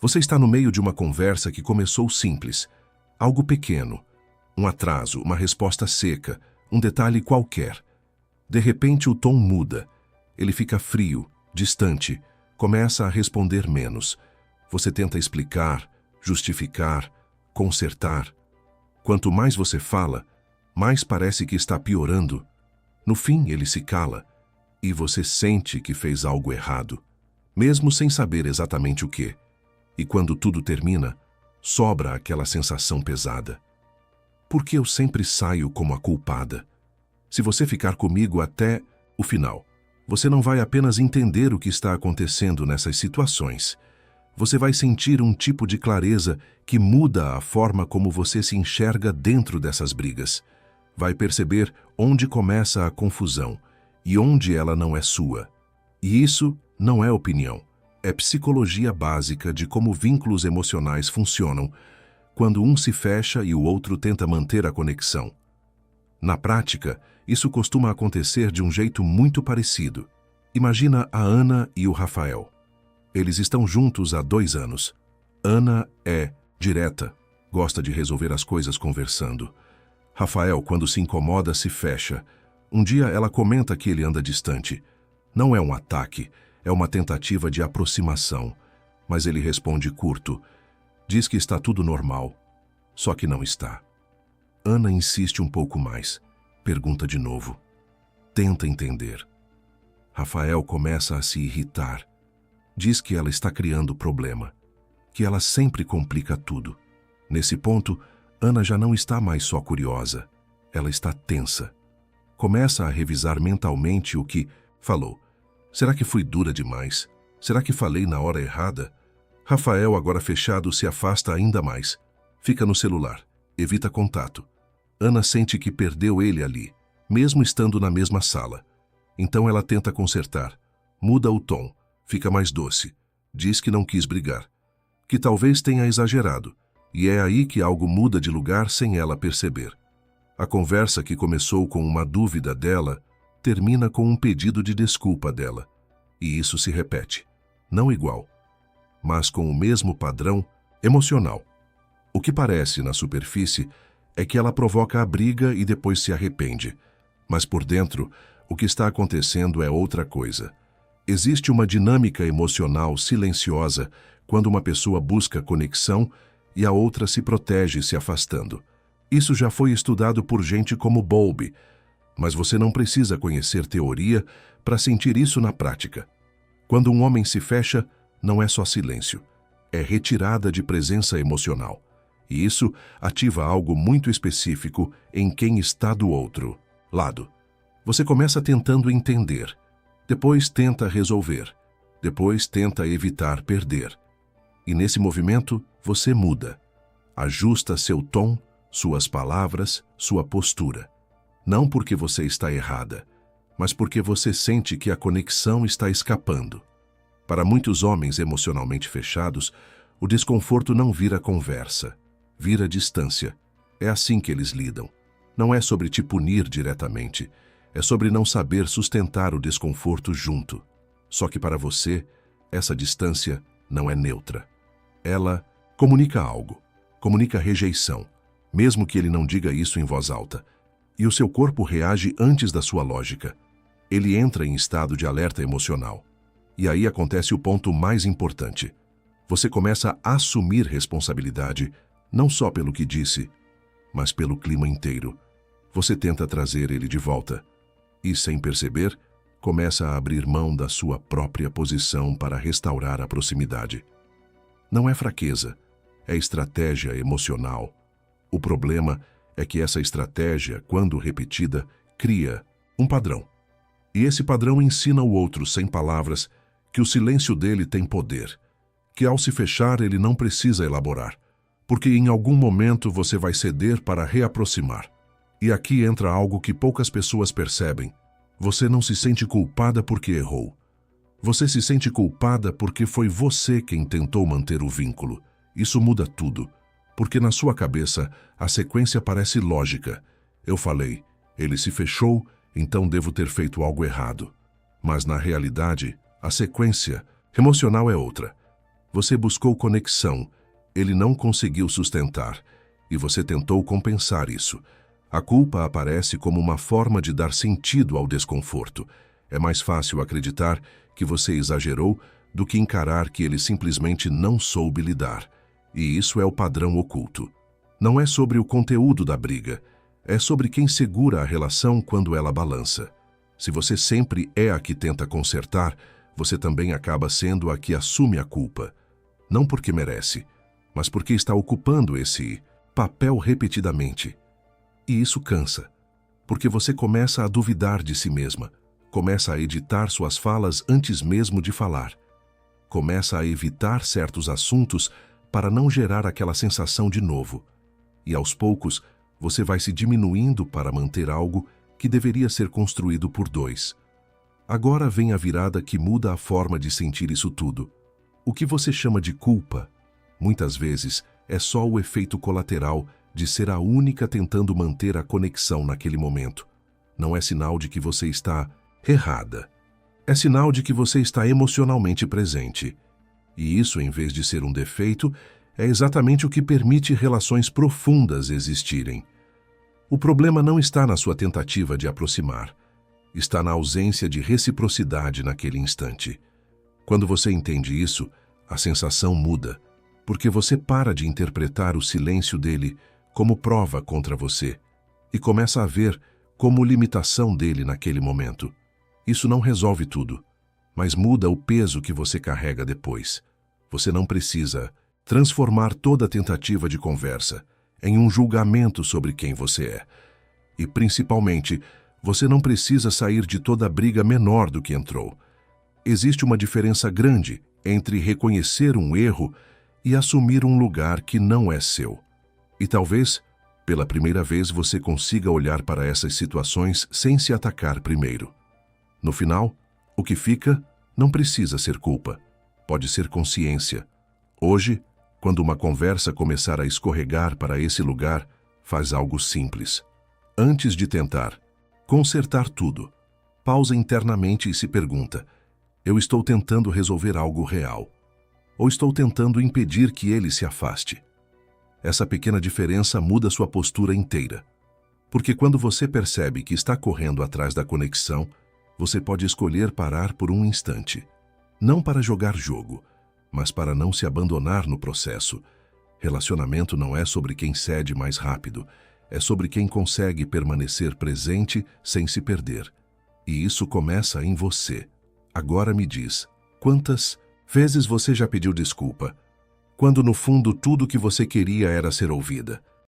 Você está no meio de uma conversa que começou simples, algo pequeno, um atraso, uma resposta seca, um detalhe qualquer. De repente o tom muda. Ele fica frio, distante, começa a responder menos. Você tenta explicar, justificar, consertar. Quanto mais você fala, mais parece que está piorando. No fim, ele se cala, e você sente que fez algo errado, mesmo sem saber exatamente o quê. E quando tudo termina, sobra aquela sensação pesada. Por que eu sempre saio como a culpada? Se você ficar comigo até o final, você não vai apenas entender o que está acontecendo nessas situações. Você vai sentir um tipo de clareza que muda a forma como você se enxerga dentro dessas brigas. Vai perceber onde começa a confusão e onde ela não é sua. E isso não é opinião. É psicologia básica de como vínculos emocionais funcionam quando um se fecha e o outro tenta manter a conexão. Na prática, isso costuma acontecer de um jeito muito parecido. Imagina a Ana e o Rafael. Eles estão juntos há 2 anos. Ana é direta, gosta de resolver as coisas conversando. Rafael, quando se incomoda, se fecha. Um dia ela comenta que ele anda distante. Não é um ataque, é uma tentativa de aproximação. Mas ele responde curto. Diz que está tudo normal. Só que não está. Ana insiste um pouco mais. Pergunta de novo. Tenta entender. Rafael começa a se irritar. Diz que ela está criando problema, que ela sempre complica tudo. Nesse ponto, Ana já não está mais só curiosa, ela está tensa. Começa a revisar mentalmente o que falou. Será que fui dura demais? Será que falei na hora errada? Rafael, agora fechado, se afasta ainda mais. Fica no celular, evita contato. Ana sente que perdeu ele ali, mesmo estando na mesma sala. Então ela tenta consertar, muda o tom. Fica mais doce. Diz que não quis brigar. Que talvez tenha exagerado. E é aí que algo muda de lugar sem ela perceber. A conversa que começou com uma dúvida dela termina com um pedido de desculpa dela. E isso se repete. Não igual, mas com o mesmo padrão emocional. O que parece na superfície é que ela provoca a briga e depois se arrepende. Mas por dentro, o que está acontecendo é outra coisa. Existe uma dinâmica emocional silenciosa quando uma pessoa busca conexão e a outra se protege se afastando. Isso já foi estudado por gente como Bowlby, mas você não precisa conhecer teoria para sentir isso na prática. Quando um homem se fecha, não é só silêncio, é retirada de presença emocional. E isso ativa algo muito específico em quem está do outro lado. Você começa tentando entender. Depois tenta resolver. Depois tenta evitar perder. E nesse movimento, você muda. Ajusta seu tom, suas palavras, sua postura. Não porque você está errada, mas porque você sente que a conexão está escapando. Para muitos homens emocionalmente fechados, o desconforto não vira conversa, vira distância. É assim que eles lidam. Não é sobre te punir diretamente, é sobre não saber sustentar o desconforto junto. Só que para você, essa distância não é neutra. Ela comunica algo, comunica rejeição, mesmo que ele não diga isso em voz alta. E o seu corpo reage antes da sua lógica. Ele entra em estado de alerta emocional. E aí acontece o ponto mais importante. Você começa a assumir responsabilidade, não só pelo que disse, mas pelo clima inteiro. Você tenta trazer ele de volta. E, sem perceber, começa a abrir mão da sua própria posição para restaurar a proximidade. Não é fraqueza, é estratégia emocional. O problema é que essa estratégia, quando repetida, cria um padrão. E esse padrão ensina o outro, sem palavras, que o silêncio dele tem poder, que ao se fechar ele não precisa elaborar, porque em algum momento você vai ceder para reaproximar. E aqui entra algo que poucas pessoas percebem. Você não se sente culpada porque errou. Você se sente culpada porque foi você quem tentou manter o vínculo. Isso muda tudo, porque na sua cabeça a sequência parece lógica. Eu falei, ele se fechou, então devo ter feito algo errado. Mas na realidade, a sequência emocional é outra. Você buscou conexão, ele não conseguiu sustentar, e você tentou compensar isso. A culpa aparece como uma forma de dar sentido ao desconforto. É mais fácil acreditar que você exagerou do que encarar que ele simplesmente não soube lidar. E isso é o padrão oculto. Não é sobre o conteúdo da briga, é sobre quem segura a relação quando ela balança. Se você sempre é a que tenta consertar, você também acaba sendo a que assume a culpa. Não porque merece, mas porque está ocupando esse papel repetidamente. E isso cansa, porque você começa a duvidar de si mesma, começa a editar suas falas antes mesmo de falar, começa a evitar certos assuntos para não gerar aquela sensação de novo. E aos poucos, você vai se diminuindo para manter algo que deveria ser construído por dois. Agora vem a virada que muda a forma de sentir isso tudo. O que você chama de culpa, muitas vezes, é só o efeito colateral de ser a única tentando manter a conexão naquele momento. Não é sinal de que você está errada. É sinal de que você está emocionalmente presente. E isso, em vez de ser um defeito, é exatamente o que permite relações profundas existirem. O problema não está na sua tentativa de aproximar. Está na ausência de reciprocidade naquele instante. Quando você entende isso, a sensação muda, porque você para de interpretar o silêncio dele como prova contra você e começa a ver como limitação dele naquele momento. Isso não resolve tudo, mas muda o peso que você carrega depois. Você não precisa transformar toda tentativa de conversa em um julgamento sobre quem você é. E, principalmente, você não precisa sair de toda briga menor do que entrou. Existe uma diferença grande entre reconhecer um erro e assumir um lugar que não é seu. E talvez, pela primeira vez, você consiga olhar para essas situações sem se atacar primeiro. No final, o que fica não precisa ser culpa, pode ser consciência. Hoje, quando uma conversa começar a escorregar para esse lugar, faz algo simples. Antes de tentar consertar tudo, pausa internamente e se pergunta: eu estou tentando resolver algo real? Ou estou tentando impedir que ele se afaste? Essa pequena diferença muda sua postura inteira. Porque quando você percebe que está correndo atrás da conexão, você pode escolher parar por um instante. Não para jogar jogo, mas para não se abandonar no processo. Relacionamento não é sobre quem cede mais rápido, é sobre quem consegue permanecer presente sem se perder. E isso começa em você. Agora me diz, quantas vezes você já pediu desculpa, quando no fundo tudo que você queria era ser ouvida?